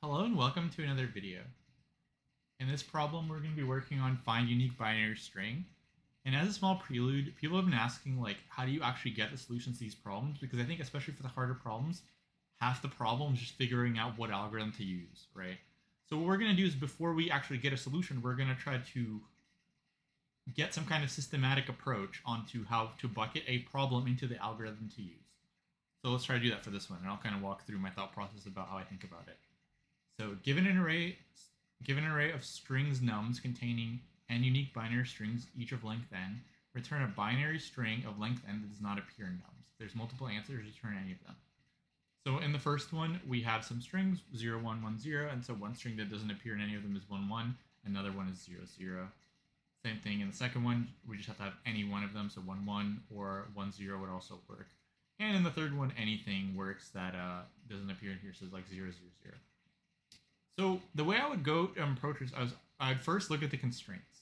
Hello and welcome to another video. In this problem, we're going to be working on find unique binary string. And as a small prelude, people have been asking, like, how do you actually get the solutions to these problems? Because I think, especially for the harder problems, half the problem is just figuring out what algorithm to use, right? So what we're going to do is before we actually get a solution, we're going to try to get some kind of systematic approach onto how to bucket a problem into the algorithm to use. So let's try to do that for this one, and I'll kind of walk through my thought process about how I think about it. So given an array of strings nums containing n unique binary strings, each of length n, return a binary string of length n that does not appear in nums. If there's multiple answers, return any of them. So in the first one, we have some strings, 0, 1, 1, 0, and so one string that doesn't appear in any of them is 1, 1, another one is 0, 0. Same thing in the second one, we just have to have any one of them, so 1, 1 or 1, 0 would also work. And in the third one, anything works that doesn't appear in here, so it's like 0, 0, 0. So the way I would go approach this, I'd first look at the constraints.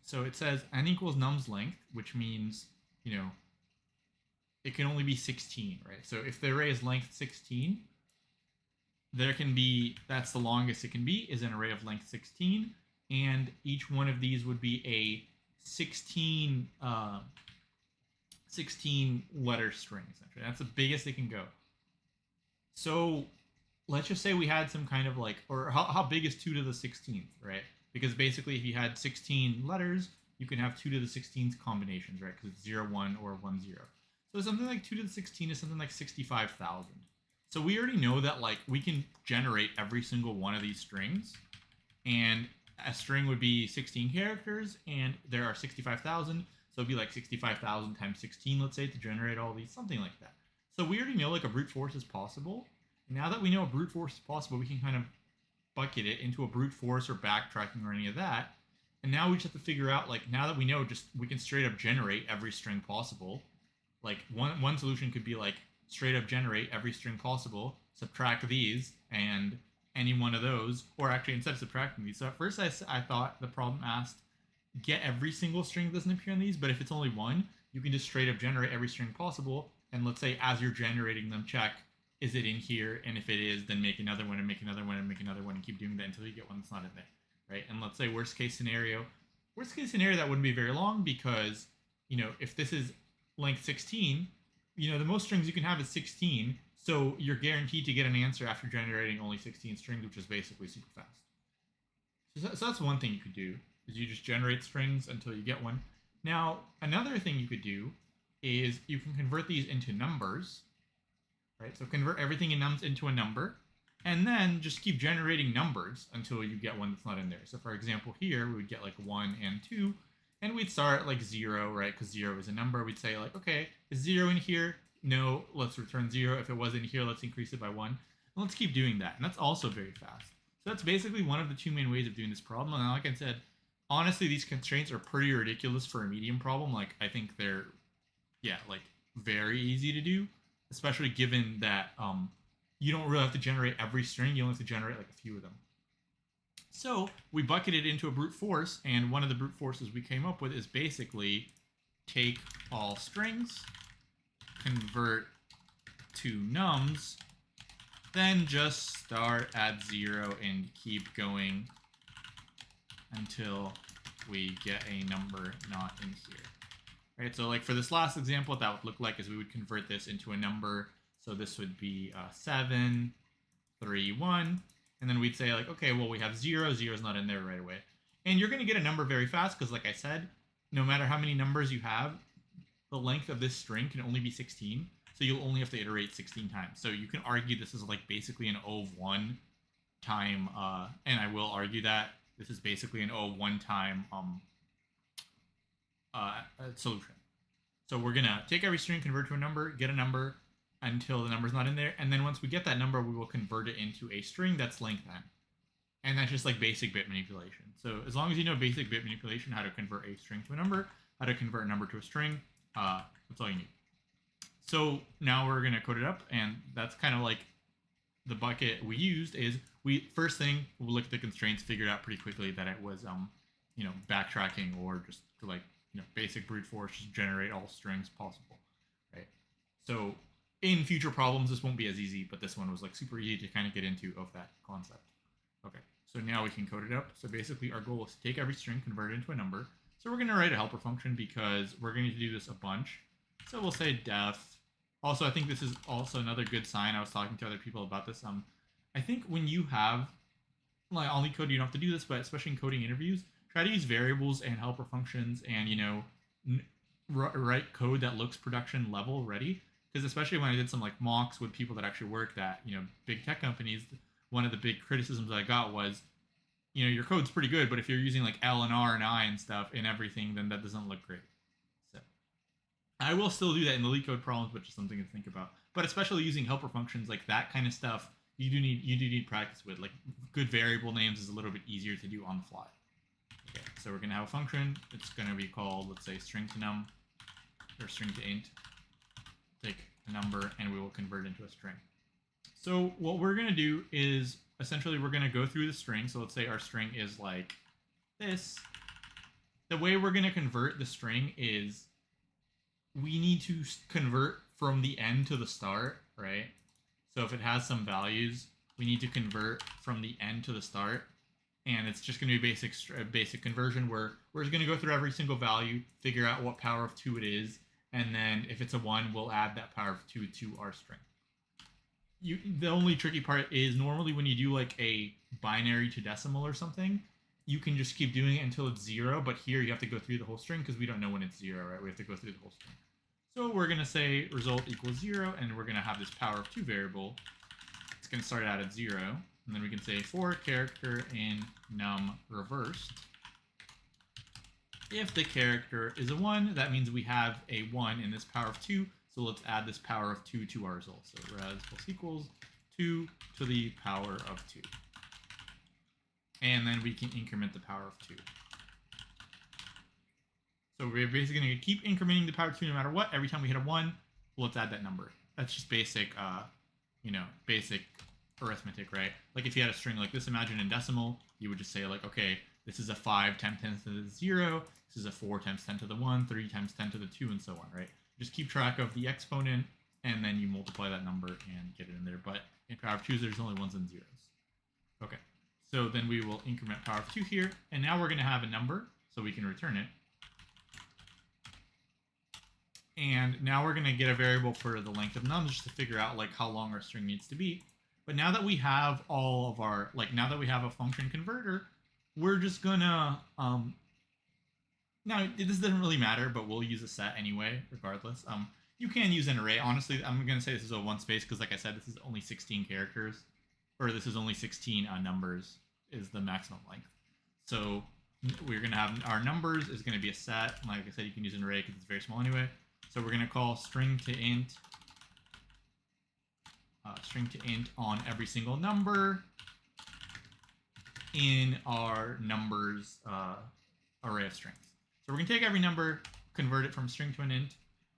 So it says n equals num's length, which means, it can only be 16, right? So if the array is length 16, that's the longest it can be, is an array of length 16, and each one of these would be a 16 letter string, essentially. That's the biggest it can go. So let's just say we had some kind of or how big is 2 to the 16th, right? Because basically if you had 16 letters, you can have 2 to the 16th combinations, right? Because it's 0, 1 or 1, 0. So something like 2 to the 16 is something like 65,000. So we already know that we can generate every single one of these strings, and a string would be 16 characters, and there are 65,000. So it'd be like 65,000 times 16, let's say, to generate all these, something like that. So we already know a brute force is possible. Now that we know a brute force is possible, we can kind of bucket it into a brute force or backtracking or any of that. And now we just have to figure out, now that we know, we can straight up generate every string possible. One solution could be straight up generate every string possible, subtract these, and any one of those, or actually instead of subtracting these. So at first I thought the problem asked get every single string that doesn't appear in these, but if it's only one, you can just straight up generate every string possible, and let's say as you're generating them, check, is it in here? And if it is, then make another one and make another one and make another one and keep doing that until you get one that's not in there, right? And let's say worst case scenario, that wouldn't be very long because, if this is length 16, the most strings you can have is 16, so you're guaranteed to get an answer after generating only 16 strings, which is basically super fast. So that's one thing you could do, is you just generate strings until you get one. Now, another thing you could do is you can convert these into numbers, right? So convert everything in nums into a number, and then just keep generating numbers until you get one that's not in there. So for example, here we would get 1 and 2, and we'd start at 0, right? Because 0 is a number. We'd say okay, is 0 in here? No, let's return 0. If it was in here, let's increase it by 1. And let's keep doing that, and that's also very fast. So that's basically one of the two main ways of doing this problem. And like I said, honestly, these constraints are pretty ridiculous for a medium problem. I think they're, very easy to do, especially given that you don't really have to generate every string. You only have to generate a few of them. So we bucketed into a brute force, and one of the brute forces we came up with is basically take all strings, convert to nums, then just start at 0 and keep going until we get a number not in here. Right, so for this last example, what that would look like is we would convert this into a number. So this would be 7, 3, 1. And then we'd say okay, well, we have 0. 0 is not in there right away. And you're going to get a number very fast because, like I said, no matter how many numbers you have, the length of this string can only be 16. So you'll only have to iterate 16 times. So you can argue this is basically an O of 1 time, and I will argue that this is basically an O of 1 time solution. So we're going to take every string, convert to a number, get a number until the number's not in there, and then once we get that number, we will convert it into a string that's length n. And that's just basic bit manipulation. So as long as you know basic bit manipulation, how to convert a string to a number, how to convert a number to a string, that's all you need. So now we're going to code it up, and that's kind of the bucket we used is first thing, we'll look at the constraints, figured out pretty quickly that it was, backtracking or just basic brute force, just generate all strings possible, right? So in future problems, this won't be as easy, but this one was like super easy to kind of get into of that concept. Okay, so now we can code it up. So basically our goal is to take every string, convert it into a number. So we're going to write a helper function because we're going to do this a bunch. So we'll say def. Also, I think this is also another good sign. I was talking to other people about this. I think when you have, like on LeetCode, you don't have to do this, but especially in coding interviews, try to use variables and helper functions and, you know, write code that looks production level ready. Because especially when I did some like mocks with people that actually worked at, you know, big tech companies, one of the big criticisms I got was, you know, your code's pretty good, but if you're using like L and R and I and stuff and everything, then that doesn't look great. So I will still do that in the LeetCode problems, but just something to think about. But especially using helper functions, like that kind of stuff, you do need practice with. Like good variable names is a little bit easier to do on the fly. Okay, so we're gonna have a function. It's gonna be called, let's say, string to num or string to int. Take a number and we will convert it into a string. So what we're going to do is essentially we're going to go through the string. So let's say our string is like this. The way we're going to convert the string is we need to convert from the end to the start, right? So if it has some values, we need to convert from the end to the start. And it's just going to be basic conversion where we're just going to go through every single value, figure out what power of 2 it is, and then if it's a 1, we'll add that power of 2 to our string. The only tricky part is normally when you do like a binary to decimal or something, you can just keep doing it until it's 0, but here you have to go through the whole string because we don't know when it's 0, right? We have to go through the whole string. So we're going to say result equals 0, and we're going to have this power of 2 variable. It's going to start out at 0, and then we can say for character in num reversed. If the character is a 1, that means we have a 1 in this power of 2. So let's add this power of 2 to our result. So res plus equals 2 to the power of 2. And then we can increment the power of 2. So we're basically going to keep incrementing the power of 2 no matter what. Every time we hit a 1, let's add that number. That's just basic, basic arithmetic, right? Like if you had a string like this, imagine in decimal, you would just say like, okay, this is a 5 times 10 to the 0. This is a 4 times 10 to the 1, 3 times 10 to the 2, and so on, right? Just keep track of the exponent, and then you multiply that number and get it in there. But in power of 2s, there's only 1s and 0s. Okay, so then we will increment power of 2 here, and now we're going to have a number, so we can return it. And now we're going to get a variable for the length of nums just to figure out like how long our string needs to be. But now that we have all of our, now that we have a function converter, we're just gonna, now this doesn't really matter, but we'll use a set anyway, regardless. You can use an array. Honestly, I'm gonna say this is a one space because like I said, this is only 16 characters, or this is only 16 numbers is the maximum length. So we're gonna have our numbers is gonna be a set. Like I said, you can use an array because it's very small anyway. So we're gonna call string to int on every single number in our numbers array of strings. So we're going to take every number, convert it from string to an int.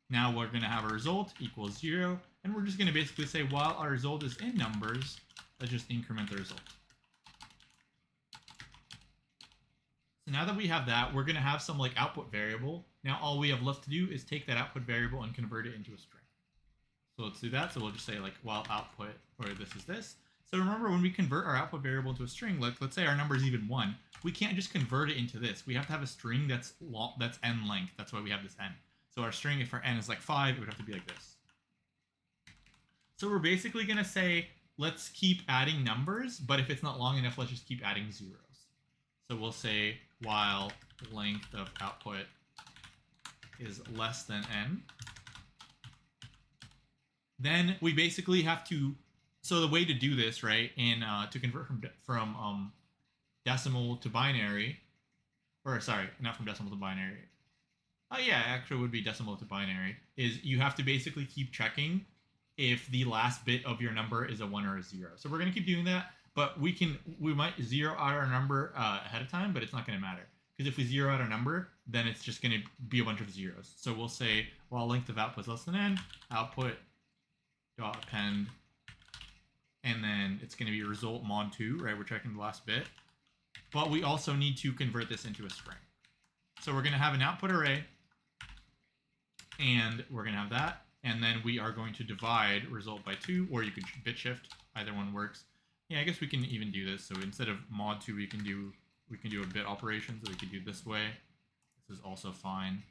Now we're going to have a result equals 0, and we're just going to basically say while our result is in numbers, let's just increment the result. So now that we have that, we're going to have some like output variable. Now all we have left to do is take that output variable and convert it into a string. So let's do that. So we'll just say like while output, or this is this. So remember when we convert our output variable into a string, like let's say our number is even 1, we can't just convert it into this. We have to have a string that's n length. That's why we have this n. So our string, if our n is like 5, it would have to be like this. So we're basically going to say, let's keep adding numbers, but if it's not long enough, let's just keep adding zeros. So we'll say while length of output is less than n. Then we basically have to, so the way to do this, right, to convert from decimal to binary, or sorry, not from decimal to binary. Oh yeah, actually it would be decimal to binary, is you have to basically keep checking if the last bit of your number is a 1 or a 0. So we're going to keep doing that, but we might zero out our number ahead of time, but it's not going to matter. Because if we zero out our number, then it's just going to be a bunch of zeros. So we'll say, while length of output is less than n, output dot append, and then it's going to be result mod 2, right? We're checking the last bit. But we also need to convert this into a string. So we're going to have an output array, and we're going to have that. and then we are going to divide result by 2, or you could bit shift. Either one works. Yeah, I guess we can even do this. So instead of mod 2, we can do a bit operation. So we could do this way. This is also fine.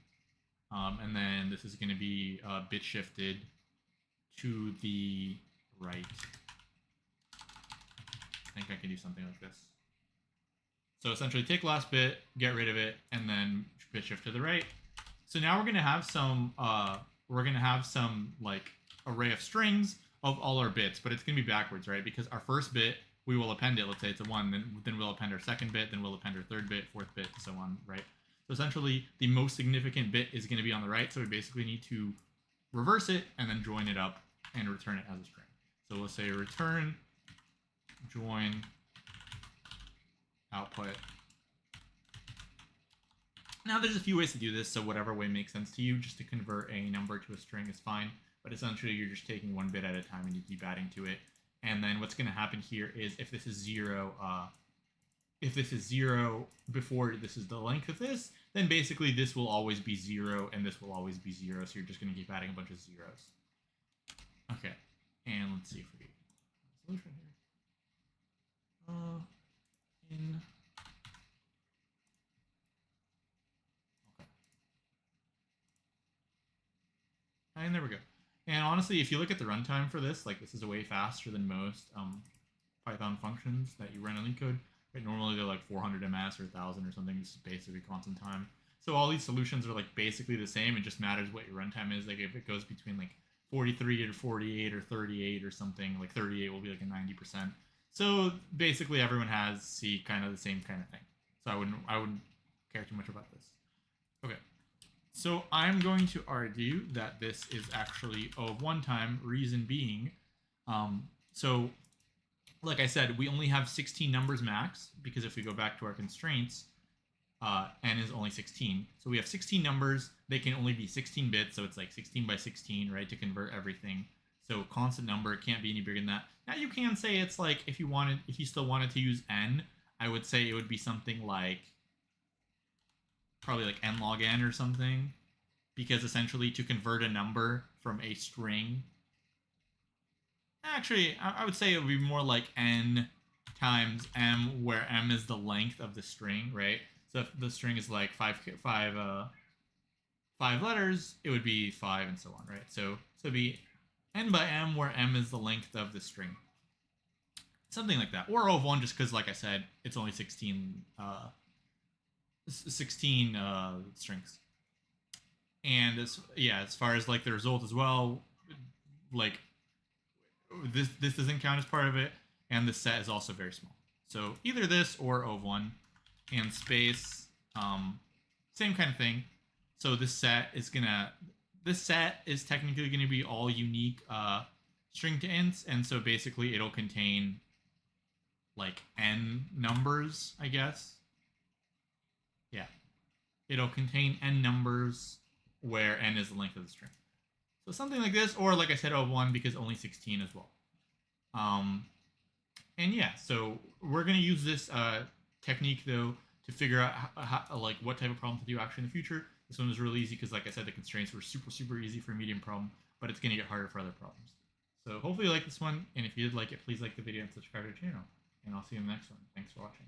And then this is going to be bit shifted to the right. I think I can do something like this. So essentially take last bit, get rid of it, and then bit shift to the right. So now we're going to have some like array of strings of all our bits, but it's going to be backwards, right? Because our first bit, we will append it. Let's say it's a 1, then we'll append our second bit, then we'll append our third bit, fourth bit, and so on, right? So essentially, the most significant bit is going to be on the right, so we basically need to reverse it and then join it up and return it as a string. So we'll say return join output. Now there's a few ways to do this, so whatever way makes sense to you. Just to convert a number to a string is fine, but essentially you're just taking one bit at a time and you keep adding to it. And then what's going to happen here is if this is 0, before this is the length of this, then basically this will always be 0 and this will always be 0. So you're just going to keep adding a bunch of zeros. Okay, and let's see if we get a solution here. Okay. And there we go. And honestly, if you look at the runtime for this, like this is way faster than most Python functions that you run in LeetCode. Right? Normally they're like 400 ms or 1000 or something. This is basically constant time. So all these solutions are like basically the same. It just matters what your runtime is. Like if it goes between like 43 or 48 or 38 or something, like 38 will be like a 90%. So basically everyone has C kind of the same kind of thing. So I wouldn't care too much about this. Okay. So I'm going to argue that this is actually of one time, reason being, so like I said, we only have 16 numbers max, because if we go back to our constraints, n is only 16. So we have 16 numbers, they can only be 16 bits, so it's like 16 by 16, right, to convert everything. So constant number, it can't be any bigger than that. Now you can say it's like, if you still wanted to use n, I would say it would be something like, probably like n log n or something, because essentially to convert a number from a string, actually I would say it would be more like n times m, where m is the length of the string, right? So if the string is like five letters, it would be 5 and so on, right? So it'd be n by m, where m is the length of the string, something like that. Or O of 1, just because, like I said, it's only 16 strings. And as far as like the result as well, like this doesn't count as part of it, and the set is also very small. So either this or O of 1, and space, same kind of thing. So this set is technically gonna be all unique string to ints, and so basically it'll contain like n numbers, I guess. Yeah, it'll contain n numbers where n is the length of the string. So something like this, or like I said, O of 1, because only 16 as well. And yeah, so we're going to use this technique, though, to figure out how, like what type of problems to do actually in the future. This one was really easy because, like I said, the constraints were super, super easy for a medium problem, but it's going to get harder for other problems. So hopefully you like this one, and if you did like it, please like the video and subscribe to the channel, and I'll see you in the next one. Thanks for watching.